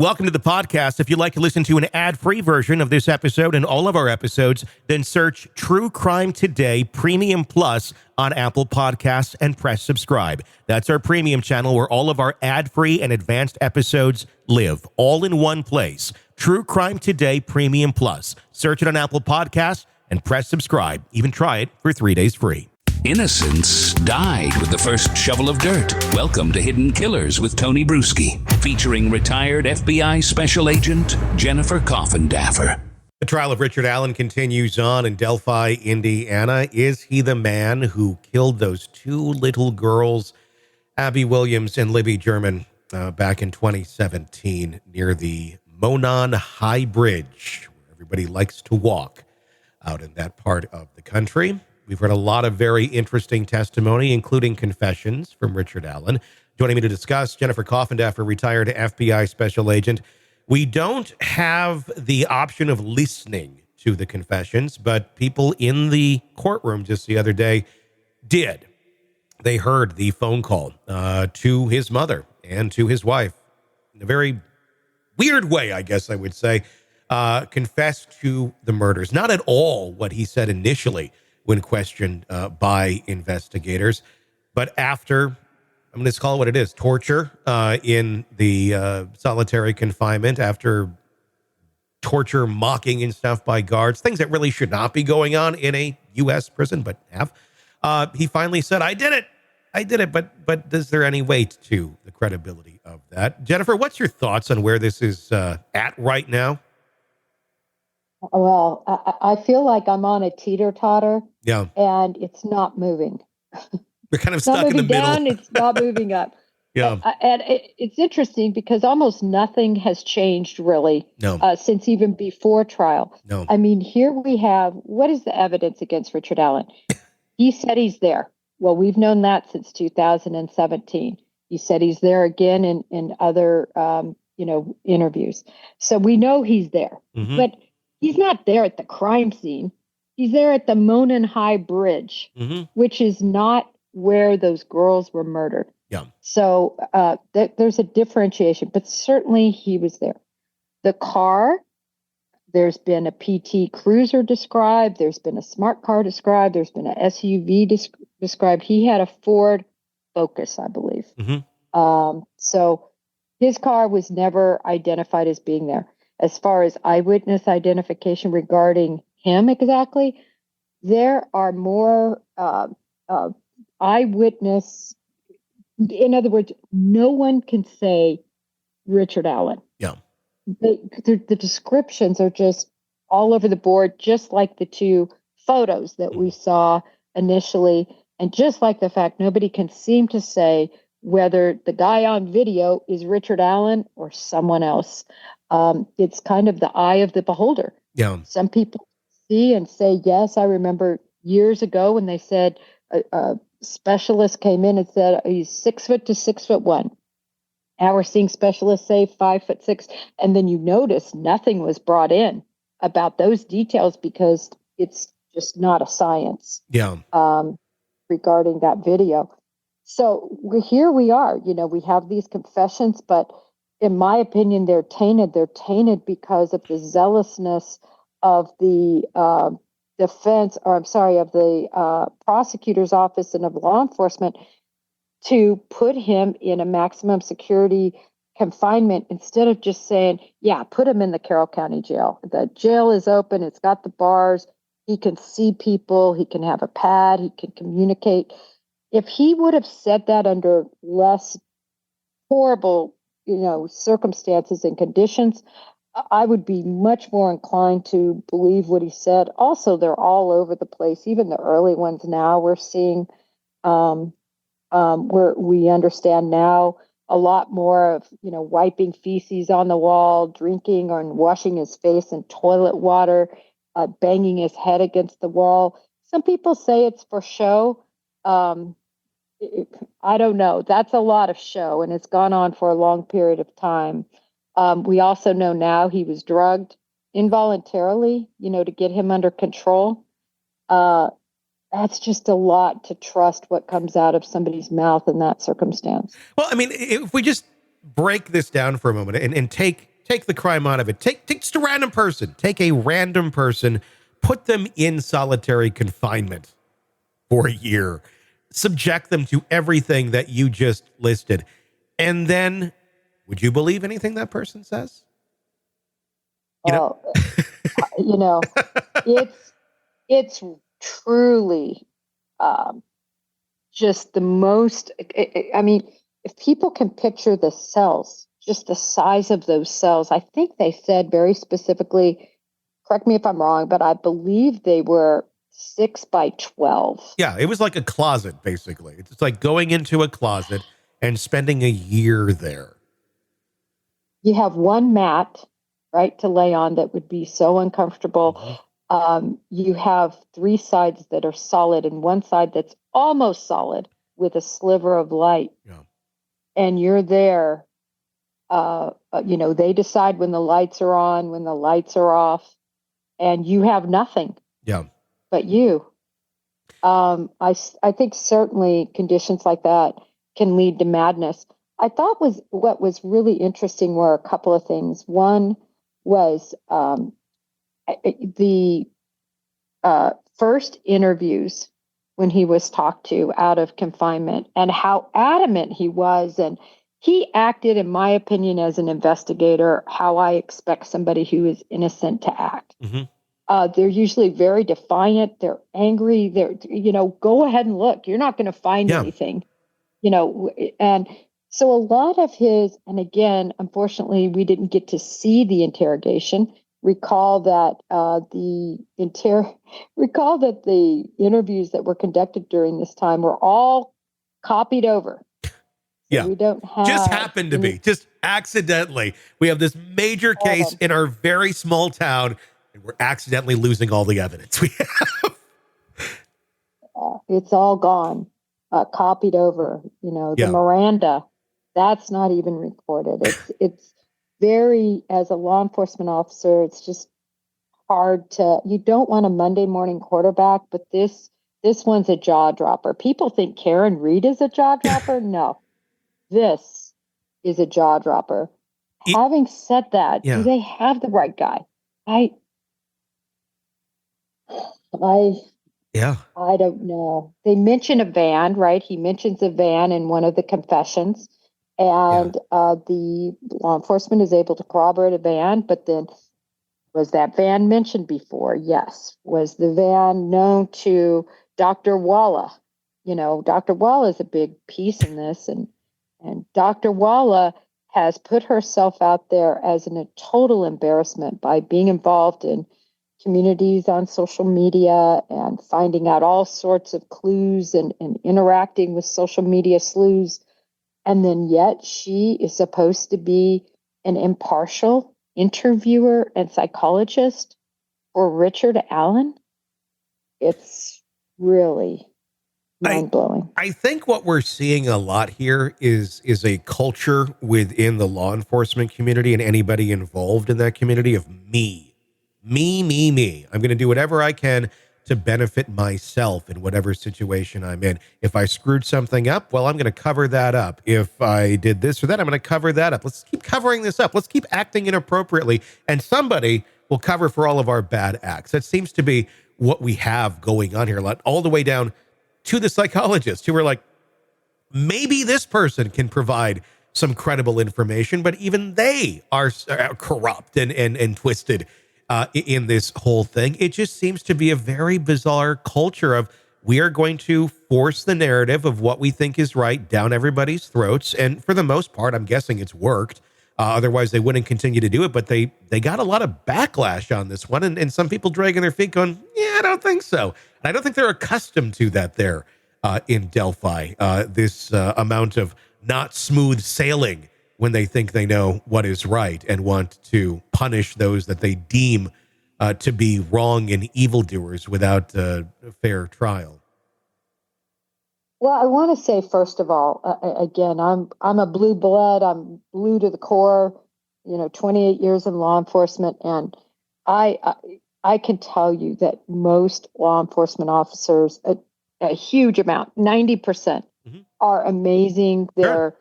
Welcome to the podcast. If you'd like to listen to an ad-free version of this episode and all of our episodes, then search True Crime Today Premium Plus on Apple Podcasts and press subscribe. That's our premium channel where all of our ad-free and advanced episodes live, all in one place. True Crime Today Premium Plus. Search it on Apple Podcasts and press subscribe. Even try it for 3 days free. Innocence died with the first shovel of dirt. Welcome to Hidden Killers with Tony Brueski, featuring retired FBI Special Agent Jennifer Coffindaffer. The trial of Richard Allen continues on in Delphi, Indiana. Is he the man who killed those two little girls, Abby Williams and Libby German, back in 2017 near the Monon High Bridge, where everybody likes to walk out in that part of the country? We've heard a lot of very interesting testimony, including confessions from Richard Allen. Joining me to discuss, Jennifer Coffindaffer, retired FBI Special Agent. We don't have the option of listening to the confessions, but people in the courtroom just the other day did. They heard the phone call to his mother and to his wife in a very weird way, I guess I would say, confessed to the murders. Not at all what he said initially when questioned by investigators. But after, I'm going to call it what it is, torture in the solitary confinement, after torture, mocking and stuff by guards, things that really should not be going on in a U.S. prison, but have, he finally said, I did it, but is there any weight to the credibility of that? Jennifer, what's your thoughts on where this is at right now? Well, I feel like I'm on a teeter-totter. Yeah. And it's not moving. We're kind of stuck in the middle. Down, it's not moving up. Yeah. And it's interesting because almost nothing has changed really since even before trial. No. I mean, here we have, what is the evidence against Richard Allen? He said he's there. Well, we've known that since 2017. He said he's there again in other, interviews. So we know he's there. Mm-hmm. But he's not there at the crime scene. He's there at the Monon High Bridge, mm-hmm. which is not where those girls were murdered. Yeah. So there's a differentiation, but certainly he was there. The car, there's been a PT Cruiser described. There's been a smart car described. There's been an SUV described. He had a Ford Focus, I believe. Mm-hmm. So his car was never identified as being there. As far as eyewitness identification regarding him exactly, there are more eyewitness. In other words, no one can say Richard Allen. Yeah. The descriptions are just all over the board, just like the two photos that we saw initially, and just like the fact nobody can seem to say whether the guy on video is Richard Allen or someone else. It's kind of the eye of the beholder. Yeah. Some people see and say, yes, I remember years ago when they said a specialist came in and said, he's 6 foot to 6'1". Now we're seeing specialists say 5'6". And then you notice nothing was brought in about those details because it's just not a science. Yeah. Regarding that video. So here we are, we have these confessions, but in my opinion, they're tainted. They're tainted because of the zealousness of the of the prosecutor's office and of law enforcement to put him in a maximum security confinement instead of just saying, yeah, put him in the Carroll County Jail. The jail is open. It's got the bars. He can see people. He can have a pad. He can communicate. If he would have said that under less horrible circumstances and conditions, I would be much more inclined to believe what he said. Also, they're all over the place. Even the early ones now we're seeing where we understand now a lot more of, wiping feces on the wall, drinking or washing his face in toilet water, banging his head against the wall. Some people say it's for show. I don't know. That's a lot of show, and it's gone on for a long period of time. We also know now he was drugged involuntarily, to get him under control. That's just a lot to trust what comes out of somebody's mouth in that circumstance. Well, I mean, if we just break this down for a moment and take take the crime out of it. Take just a random person. Take a random person, put them in solitary confinement for a year, subject them to everything that you just listed. And then would you believe anything that person says? You know? You know, it's truly just the most, I mean, if people can picture the cells, just the size of those cells, I think they said very specifically, correct me if I'm wrong, but I believe they were 6 by 12. Yeah, it was like a closet, basically. It's like going into a closet and spending a year there. You have one mat, right, to lay on that would be so uncomfortable. You have 3 sides that are solid and one side that's almost solid with a sliver of light. Yeah. And you're there. They decide when the lights are on, when the lights are off, and you have nothing. Yeah. But you. I think certainly conditions like that can lead to madness. I thought what was really interesting were a couple of things. One was the first interviews when he was talked to out of confinement and how adamant he was. And he acted, in my opinion, as an investigator, how I expect somebody who is innocent to act. They're usually very defiant. They're angry. They're, go ahead and look. You're not going to find anything, and so a lot of his, and again, unfortunately, we didn't get to see the interrogation. Recall that the interviews that were conducted during this time were all copied over. So we don't have just happened to be just accidentally. We have this major case in our very small town, and we're accidentally losing all the evidence we have. It's all gone, copied over. The Miranda. That's not even recorded. It's very, as a law enforcement officer, it's just hard you don't want a Monday morning quarterback, but this one's a jaw dropper. People think Karen Reed is a jaw dropper. No, this is a jaw dropper. Having said that, do they have the right guy? I don't know. They mention a van, right? He mentions a van in one of the confessions. And the law enforcement is able to corroborate a van, but then was that van mentioned before? Yes. Was the van known to Dr. Walla? Dr. Walla is a big piece in this, and Dr. Walla has put herself out there as a total embarrassment by being involved in communities on social media and finding out all sorts of clues and interacting with social media sleuths. And then yet she is supposed to be an impartial interviewer and psychologist for Richard Allen. It's really mind-blowing. I think what we're seeing a lot here is a culture within the law enforcement community and anybody involved in that community of me. I'm going to do whatever I can to benefit myself in whatever situation I'm in. If I screwed something up, well, I'm going to cover that up. If I did this or that, I'm going to cover that up. Let's keep covering this up. Let's keep acting inappropriately, and somebody will cover for all of our bad acts. That seems to be what we have going on here, all the way down to the psychologists who are like, maybe this person can provide some credible information, but even they are corrupt and twisted in this whole thing. It just seems to be a very bizarre culture of we are going to force the narrative of what we think is right down everybody's throats. And for the most part, I'm guessing it's worked. Otherwise, they wouldn't continue to do it. But they got a lot of backlash on this one. And some people dragging their feet going, yeah, I don't think so. And I don't think they're accustomed to that there in Delphi, this amount of not smooth sailing when they think they know what is right and want to punish those that they deem to be wrong and evildoers without a fair trial. Well, I want to say, first of all, again, I'm a blue blood. I'm blue to the core, 28 years in law enforcement. And I can tell you that most law enforcement officers, a huge amount, 90%, are amazing. They're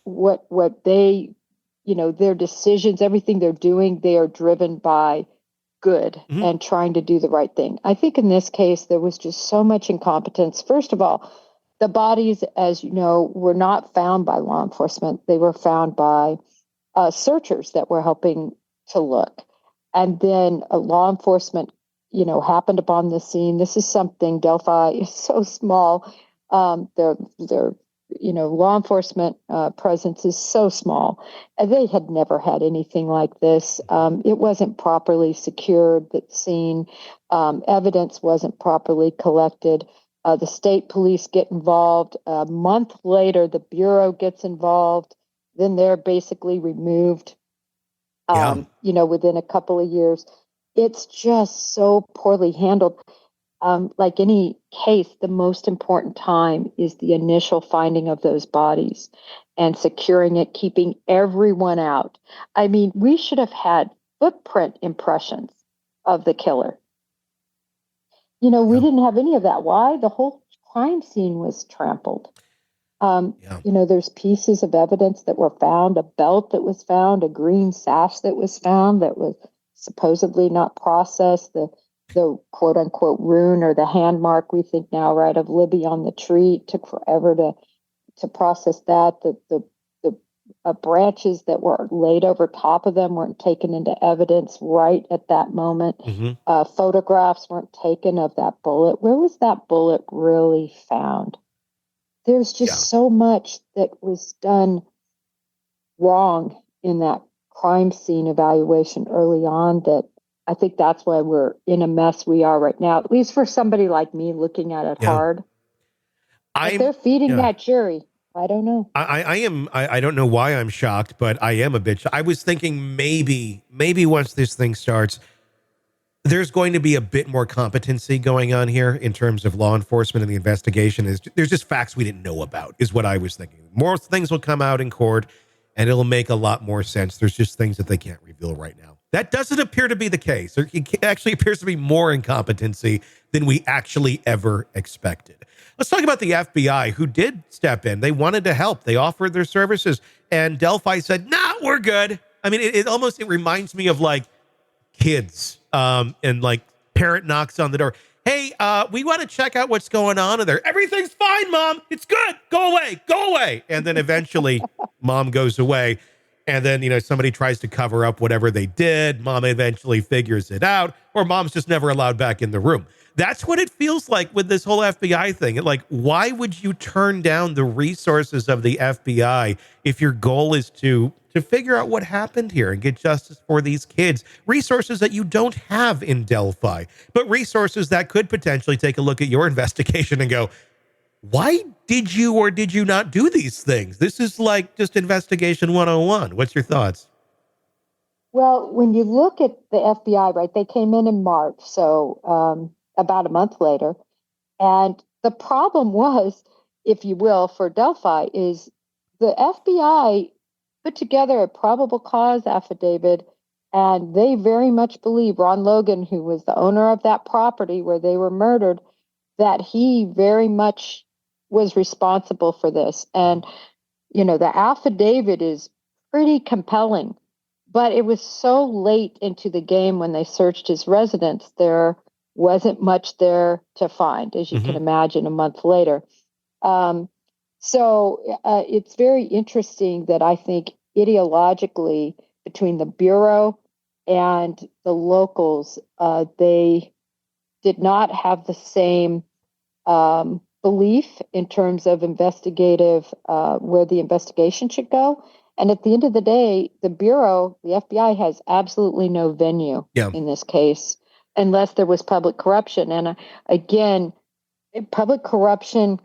what they their decisions, everything they're doing, they are driven by good and trying to do the right thing. I think in this case, there was just so much incompetence. First of all, the bodies, as you know, were not found by law enforcement. They were found by searchers that were helping to look. And then law enforcement, happened upon the scene. This is something, Delphi is so small. Their law enforcement presence is so small. And they had never had anything like this. It wasn't properly secured, that scene. Evidence wasn't properly collected. The state police get involved. A month later, the Bureau gets involved. Then they're basically removed, within a couple of years. It's just so poorly handled. Like any case, the most important time is the initial finding of those bodies and securing it, keeping everyone out. I mean, we should have had footprint impressions of the killer. We didn't have any of that. Why? The whole crime scene was trampled. There's pieces of evidence that were found, a belt that was found, a green sash that was found that was supposedly not processed, the quote unquote rune or the hand mark we think now, right, of Libby on the tree. It took forever to process that. The branches that were laid over top of them weren't taken into evidence right at that moment. Photographs weren't taken of that bullet. Where was that bullet really found? There's just so much that was done wrong in that crime scene evaluation early on that I think that's why we're in a mess we are right now, at least for somebody like me looking at it hard. If they're feeding that jury, I don't know. I don't know why I'm shocked, but I am a bit. I was thinking maybe once this thing starts, there's going to be a bit more competency going on here in terms of law enforcement and the investigation. There's just facts we didn't know about, is what I was thinking. More things will come out in court, and it'll make a lot more sense. There's just things that they can't reveal right now. That doesn't appear to be the case. It actually appears to be more incompetency than we actually ever expected. Let's talk about the FBI, who did step in. They wanted to help. They offered their services, and Delphi said, "Nah, we're good." I mean, it reminds me of like kids, and like parent knocks on the door. "Hey, we want to check out what's going on in there." "Everything's fine, Mom. It's good. Go away. And then eventually Mom goes away. And then, somebody tries to cover up whatever they did. Mom eventually figures it out, or Mom's just never allowed back in the room. That's what it feels like with this whole FBI thing. Why would you turn down the resources of the FBI if your goal is to figure out what happened here and get justice for these kids? Resources that you don't have in Delphi, but resources that could potentially take a look at your investigation and go, why did you or did you not do these things? This is like just investigation 101. What's your thoughts? Well, when you look at the FBI, right, they came in March, so about a month later. And the problem was, if you will, for Delphi is the FBI put together a probable cause affidavit, and they very much believe Ron Logan, who was the owner of that property where they were murdered, that he very much was responsible for this. And, the affidavit is pretty compelling, but it was so late into the game when they searched his residence, there wasn't much there to find, as you can imagine, a month later. So it's very interesting that I think ideologically between the Bureau and the locals, they did not have the same belief in terms of investigative, where the investigation should go. And at the end of the day, the Bureau, the FBI, has absolutely no venue in this case, unless there was public corruption. And again, public corruption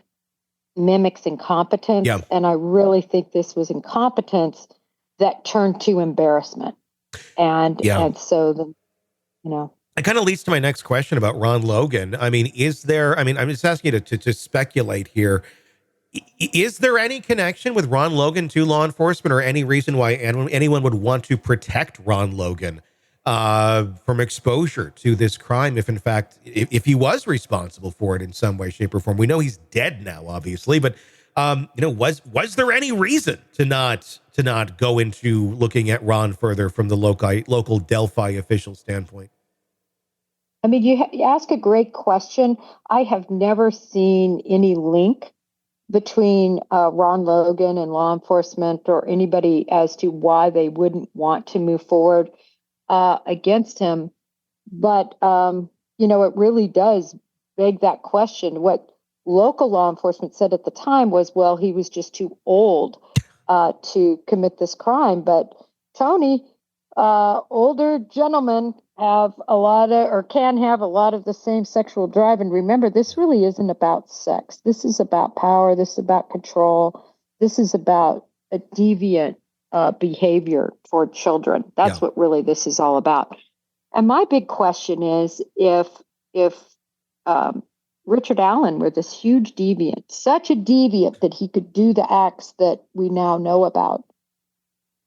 mimics incompetence. And I really think this was incompetence that turned to embarrassment. And so, it kind of leads to my next question about Ron Logan. I mean, I'm just asking you to speculate here. Is there any connection with Ron Logan to law enforcement, or any reason why anyone would want to protect Ron Logan from exposure to this crime? If in fact, if he was responsible for it in some way, shape, or form? We know he's dead now, obviously, but was there any reason to not to not go into looking at Ron further from the local Delphi official standpoint? I mean, you ask a great question. I have never seen any link between Ron Logan and law enforcement or anybody as to why they wouldn't want to move forward against him. But, it really does beg that question. What local law enforcement said at the time was, well, he was just too old to commit this crime. But Tony, older gentlemen have can have a lot of the same sexual drive. And remember, this really isn't about sex. This is about power. This is about control. This is about a deviant behavior toward children. That's what really this is all about. And my big question is if Richard Allen were this huge deviant, such a deviant that he could do the acts that we now know about,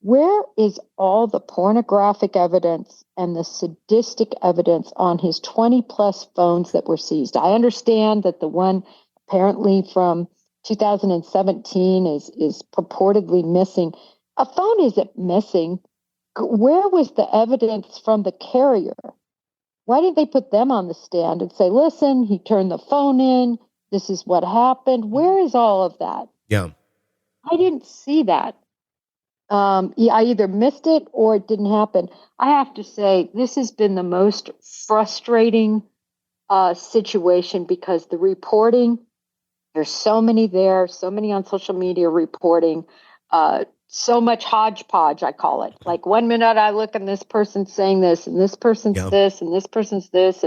where is all the pornographic evidence and the sadistic evidence on his 20 plus phones that were seized? I understand that the one apparently from 2017 is purportedly missing. A phone isn't missing. Where was the evidence from the carrier? Why didn't they put them on the stand and say, listen, he turned the phone in. This is what happened. Where is all of that? Yeah. I didn't see that. I either missed it or it didn't happen. I have to say, this has been the most frustrating situation because the reporting, there's so many on social media reporting, so much hodgepodge, I call it. Like 1 minute I look and this person's saying this and this person's this and this person's this.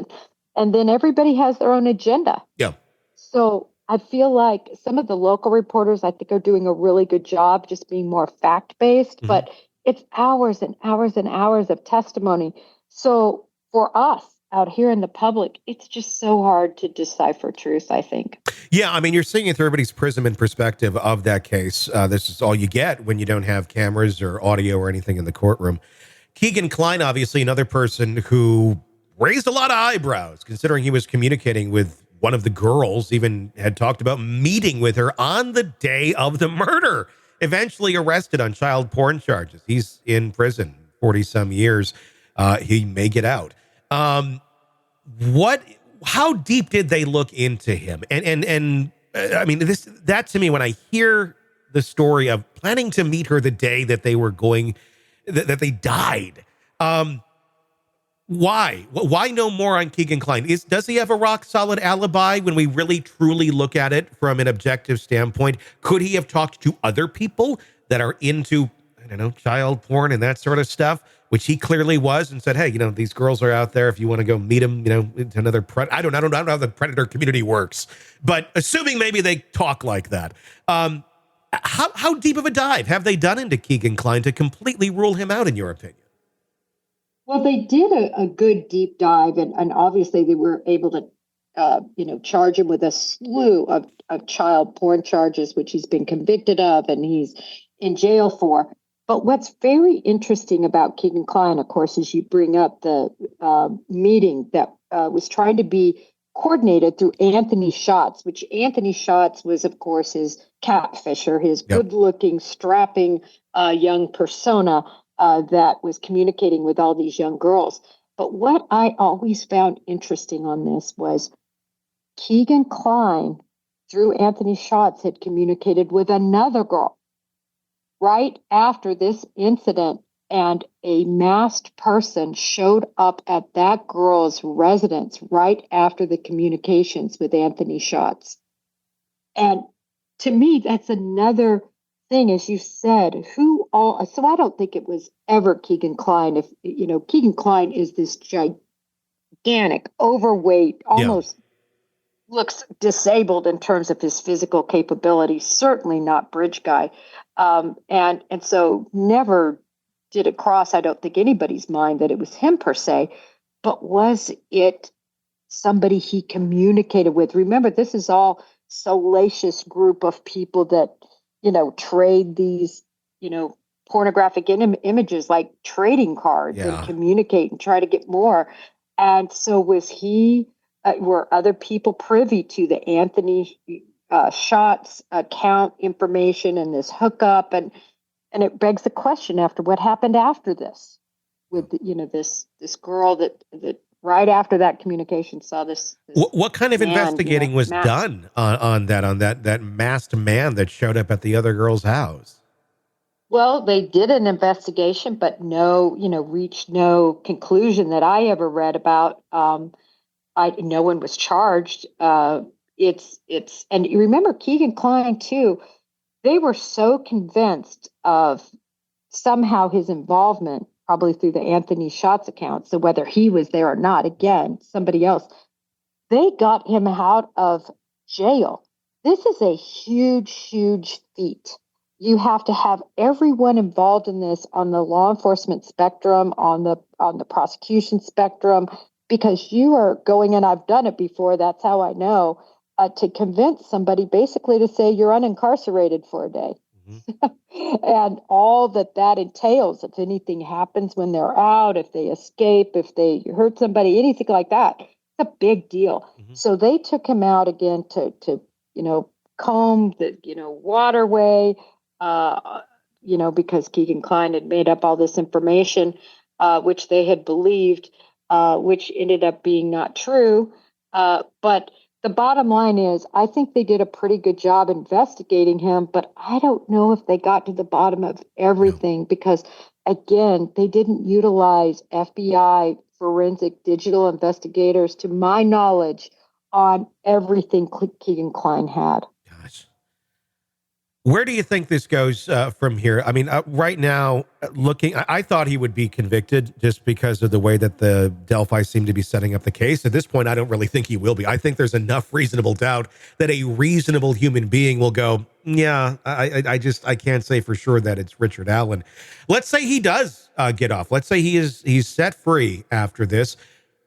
And then everybody has their own agenda. Yeah. So I feel like some of the local reporters, I think, are doing a really good job just being more fact-based, but it's hours and hours and hours of testimony. So for us out here in the public, it's just so hard to decipher truth, I think. Yeah, I mean, you're seeing it through everybody's prism and perspective of that case. This is all you get when you don't have cameras or audio or anything in the courtroom. Keegan Kline, obviously, another person who raised a lot of eyebrows, considering he was communicating with one of the girls, even had talked about meeting with her on the day of the murder, eventually arrested on child porn charges. He's in prison 40 some years. He may get out. How deep did they look into him? And I mean, that to me, when I hear the story of planning to meet her the day that they were that they died, why no more on Keegan Kline? Does he have a rock solid alibi when we really truly look at it from an objective standpoint? Could he have talked to other people that are into, I don't know, child porn and that sort of stuff, which he clearly was, and said, hey, these girls are out there. If you want to go meet them, it's another I don't know how the predator community works, but assuming maybe they talk like that. How deep of a dive have they done into Keegan Kline to completely rule him out, in your opinion? Well, they did a good deep dive, and obviously they were able to, charge him with a slew of child porn charges, which he's been convicted of and he's in jail for. But what's very interesting about Keegan Kline, of course, is you bring up the meeting that was trying to be coordinated through Anthony Schatz, which Anthony Schatz was, of course, his catfisher, his good-looking, strapping young persona that was communicating with all these young girls. But what I always found interesting on this was Keegan Kline, through Anthony Schatz, had communicated with another girl right after this incident, and a masked person showed up at that girl's residence right after the communications with Anthony Schatz. And to me, that's another thing, as you said, so I don't think it was ever Keegan Kline. If, Keegan Kline is this gigantic, overweight, almost looks disabled in terms of his physical capability, certainly not bridge guy. And so never did it cross, I don't think, anybody's mind that it was him per se, but was it somebody he communicated with? Remember, this is all salacious group of people that, trade these, pornographic images like trading cards and communicate and try to get more. And so was were other people privy to the Anthony Schatz account information and this hookup? And And it begs the question after what happened after this with, this girl that right after that communication saw this What kind of man, investigating was masked. done on that masked man that showed up at the other girl's house? Well, they did an investigation, but reached no conclusion that I ever read about. No one was charged. And you remember Keegan Kline too. They were so convinced of somehow his involvement, probably through the Anthony Shots account. So whether he was there or not, again, somebody else, they got him out of jail. This is a huge, huge feat. You have to have everyone involved in this on the law enforcement spectrum, on the prosecution spectrum, because you are going, and I've done it before, that's how I know, to convince somebody basically to say you're unincarcerated for a day. And all that entails, if anything happens when they're out, if they escape, if they hurt somebody, anything like that, it's a big deal. So they took him out again to comb the waterway, because Keegan Kline had made up all this information, which they had believed, which ended up being not true. But the bottom line is, I think they did a pretty good job investigating him, but I don't know if they got to the bottom of everything because, again, they didn't utilize FBI forensic digital investigators, to my knowledge, on everything Keegan Kline had. Gosh. Where do you think this goes from here? I mean, right now, I thought he would be convicted just because of the way that the Delphi seem to be setting up the case. At this point, I don't really think he will be. I think there's enough reasonable doubt that a reasonable human being will go, yeah, I can't say for sure that it's Richard Allen. Let's say he does get off. Let's say he's set free after this.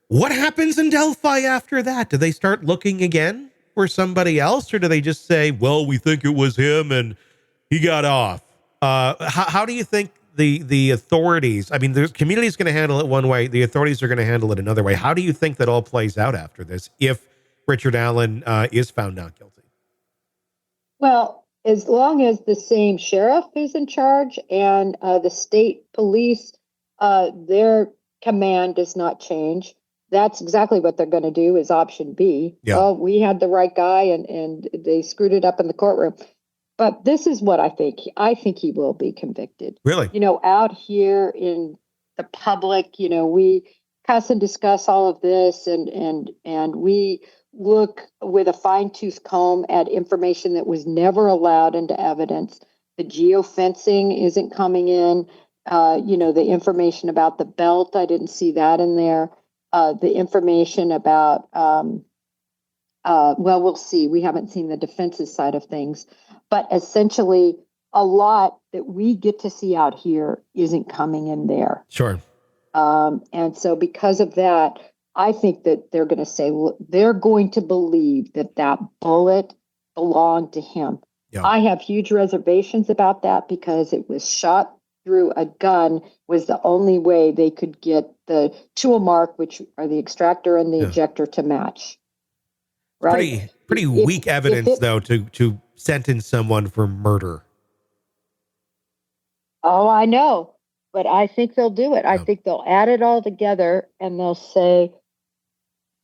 What happens in Delphi after that? Do they start looking again for somebody else, or do they just say, well, we think it was him and he got off? How do you think the authorities, I mean, the community is going to handle it one way, the authorities are going to handle it another way. How do you think that all plays out after this if Richard Allen is found not guilty? Well, as long as the same sheriff is in charge and the state police, their command does not change, that's exactly what they're going to do, is option B. Yeah. Well, we had the right guy and they screwed it up in the courtroom. But this is what I think. I think he will be convicted. Really? Out here in the public, we cuss and discuss all of this and we look with a fine-tooth comb at information that was never allowed into evidence. The geofencing isn't coming in. The information about the belt, I didn't see that in there. The information about, we'll see. We haven't seen the defense's side of things. But essentially, a lot that we get to see out here isn't coming in there. Sure. And so because of that, I think that they're going to say, they're going to believe that bullet belonged to him. Yeah. I have huge reservations about that because it was shot through a gun, was the only way they could get the tool mark, which are the extractor and the ejector, to match. Right? Pretty weak evidence, though, to sentence someone for murder. Oh, I know. But I think they'll do it. I think they'll add it all together and they'll say,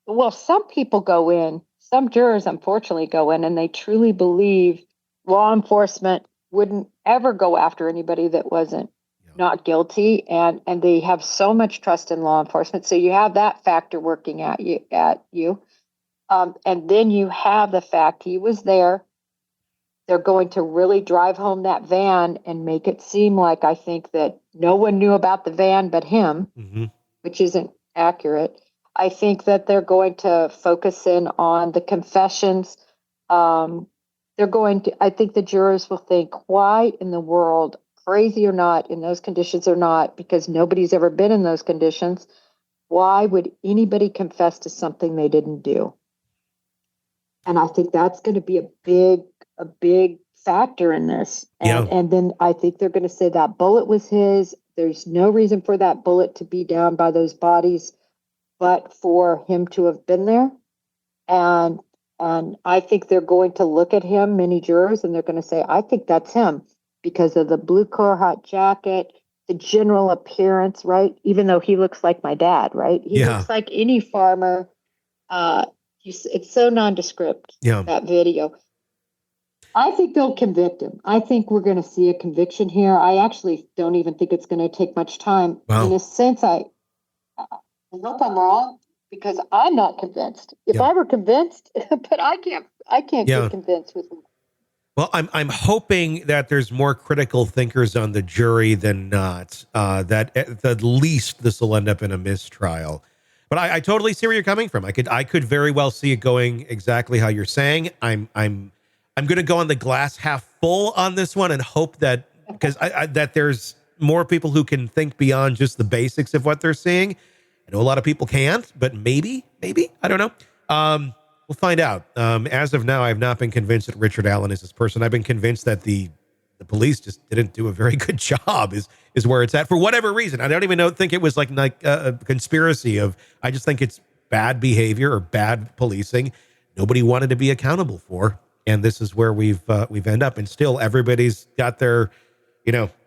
well, some people go in, some jurors unfortunately go in, and they truly believe law enforcement wouldn't ever go after anybody that wasn't not guilty. And they have so much trust in law enforcement. So you have that factor working at you. And then you have the fact he was there. They're going to really drive home that van and make it seem like, I think, that no one knew about the van but him, which isn't accurate. I think that they're going to focus in on the confessions. I think the jurors will think, why in the world, crazy or not, in those conditions or not, because nobody's ever been in those conditions, why would anybody confess to something they didn't do? And I think that's going to be a big factor in this. And then I think they're going to say that bullet was his. There's no reason for that bullet to be down by those bodies, but for him to have been there. And I think they're going to look at him, many jurors, and they're going to say, I think that's him, because of the blue Carhartt jacket, the general appearance, right? Even though he looks like my dad, right? He Yeah. looks like any farmer. It's so nondescript, Yeah. that video. I think they'll convict him. I think we're going to see a conviction here. I actually don't even think it's going to take much time. Wow. In a sense, I hope I'm wrong, because I'm not convinced. If I were convinced, but I can't get convinced with him. Well, I'm hoping that there's more critical thinkers on the jury than not. That at the least this will end up in a mistrial. But I totally see where you're coming from. I could very well see it going exactly how you're saying. I'm going to go on the glass half full on this one and hope that, because that there's more people who can think beyond just the basics of what they're seeing. I know a lot of people can't, but maybe I don't know. We'll find out. As of now, I have not been convinced that Richard Allen is this person. I've been convinced that the police just didn't do a very good job is where it's at for whatever reason. I don't even think it was like a conspiracy of, I just think it's bad behavior or bad policing. Nobody wanted to be accountable for. And this is where we've ended up. And still everybody's got their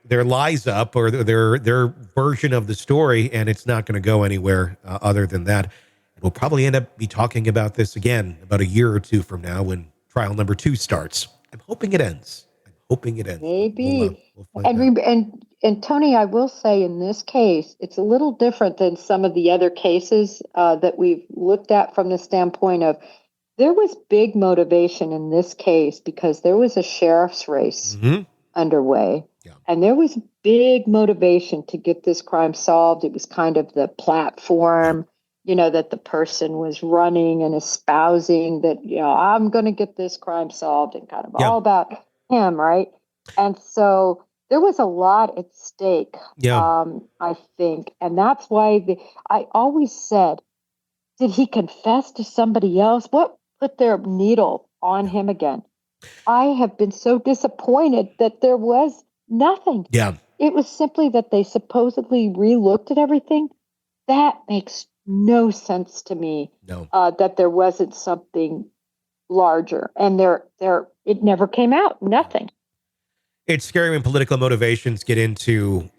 lies up or their version of the story. And it's not going to go anywhere other than that. We'll probably end up be talking about this again about a year or two from now when trial number 2 starts. I'm hoping it ends. Maybe. We'll find out. And Tony, I will say in this case, it's a little different than some of the other cases that we've looked at from the standpoint of, there was big motivation in this case because there was a sheriff's race underway. Yeah. And there was big motivation to get this crime solved. It was kind of the platform, that the person was running and espousing that, I'm going to get this crime solved, and kind of all about him, right? And so there was a lot at stake, I think. And that's why I always said, did he confess to somebody else? What put their needle on him again? I have been so disappointed that there was nothing. Yeah. It was simply that they supposedly re-looked at everything. That makes no sense to me. No. That there wasn't something larger, and it never came out. Nothing. It's scary when political motivations get into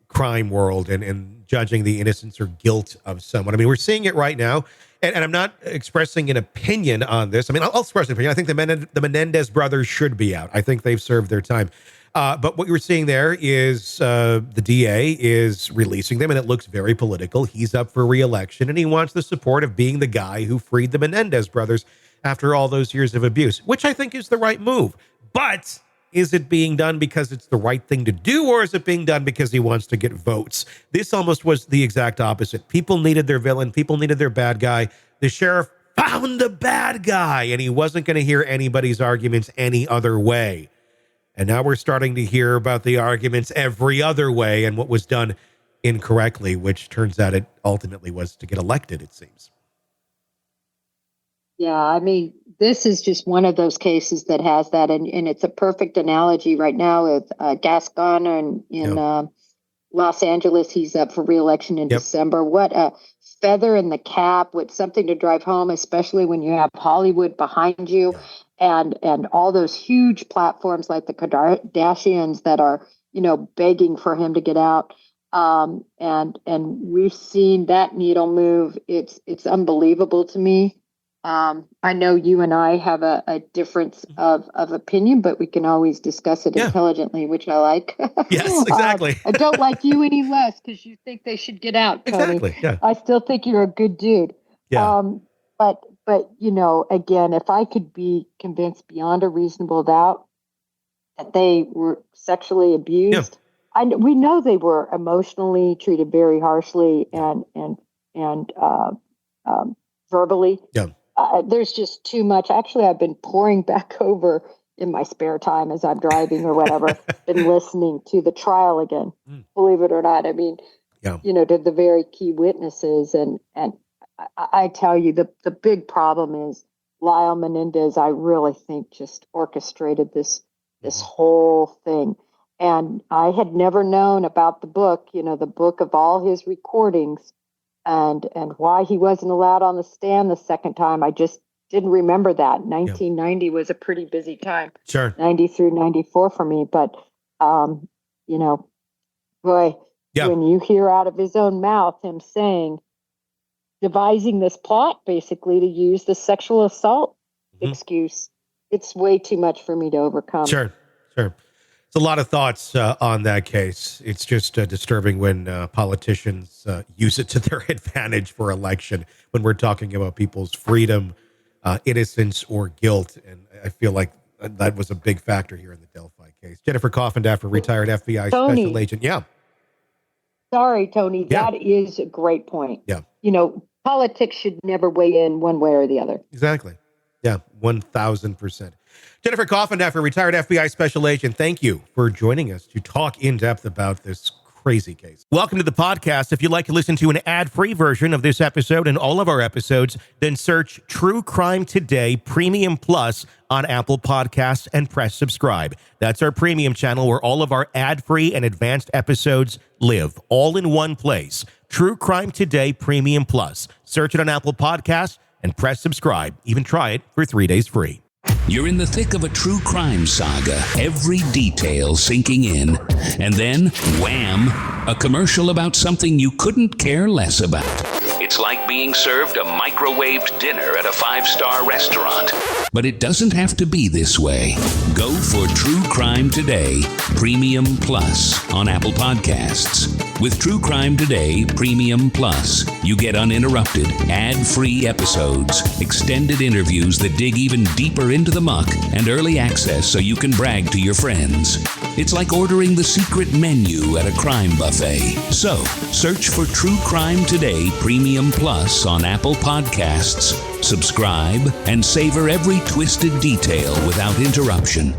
crime world and judging the innocence or guilt of someone. I mean, we're seeing it right now, and I'm not expressing an opinion on this. I mean, I'll express an opinion. I think the Menendez brothers should be out. I think they've served their time. But what you're seeing there is the DA is releasing them, and it looks very political. He's up for re-election, and he wants the support of being the guy who freed the Menendez brothers after all those years of abuse, which I think is the right move. But is it being done because it's the right thing to do, or is it being done because he wants to get votes? This almost was the exact opposite. People needed their villain. People needed their bad guy. The sheriff found the bad guy, and he wasn't going to hear anybody's arguments any other way. And now we're starting to hear about the arguments every other way and what was done incorrectly, which turns out it ultimately was to get elected, it seems. Yeah, I mean, this is just one of those cases that has that. And it's a perfect analogy right now with Gascon in Los Angeles. He's up for re-election in December. What a feather in the cap, with something to drive home, especially when you have Hollywood behind you. Yeah. And all those huge platforms like the Kardashians that are, begging for him to get out. And we've seen that needle move. It's unbelievable to me. I know you and I have a difference of opinion, but we can always discuss it intelligently, which I like. Yes, exactly. I don't like you any less because you think they should get out, Tony. Exactly. Yeah. I still think you're a good dude. Yeah. But again, if I could be convinced beyond a reasonable doubt that they were sexually abused, we know they were emotionally treated very harshly and verbally. Yeah. There's just too much. Actually, I've been pouring back over in my spare time as I'm driving or whatever, been listening to the trial again, believe it or not. I mean, to the very key witnesses. And I tell you, the big problem is Lyle Menendez, I really think, just orchestrated this whole thing. And I had never known about the book, the book of all his recordings and why he wasn't allowed on the stand the second time. I just didn't remember that. 1990 was a pretty busy time. Sure. 90 through 94 for me. But You know, boy, Yeah. when you hear out of his own mouth him saying, devising this plot basically to use the sexual assault excuse, it's way too much for me to overcome. Sure. It's a lot of thoughts on that case. It's just disturbing when politicians use it to their advantage for election when we're talking about people's freedom, innocence, or guilt. And I feel like that was a big factor here in the Delphi case. Jennifer Coffindaffer, retired FBI special agent. Yeah. Sorry, Tony. Yeah. That is a great point. Yeah. You know, politics should never weigh in one way or the other. Exactly. Yeah, 1,000%. Jennifer Coffindaffer, retired FBI special agent, thank you for joining us to talk in depth about this crazy case. Welcome to the podcast. If you'd like to listen to an ad-free version of this episode and all of our episodes, then search True Crime Today Premium Plus on Apple Podcasts and press subscribe. That's our premium channel where all of our ad-free and advanced episodes live, all in one place. True Crime Today Premium Plus. Search it on Apple Podcasts and press subscribe. Even try it for 3 days free. You're in the thick of a true crime saga, every detail sinking in. And then, wham, a commercial about something you couldn't care less about. It's like being served a microwaved dinner at a 5-star restaurant. But it doesn't have to be this way. Go for True Crime Today Premium Plus on Apple Podcasts. With True Crime Today Premium Plus, you get uninterrupted, ad-free episodes, extended interviews that dig even deeper into the muck, and early access so you can brag to your friends. It's like ordering the secret menu at a crime buffet. So, search for True Crime Today Premium Plus on Apple Podcasts, subscribe, and savor every twisted detail without interruption.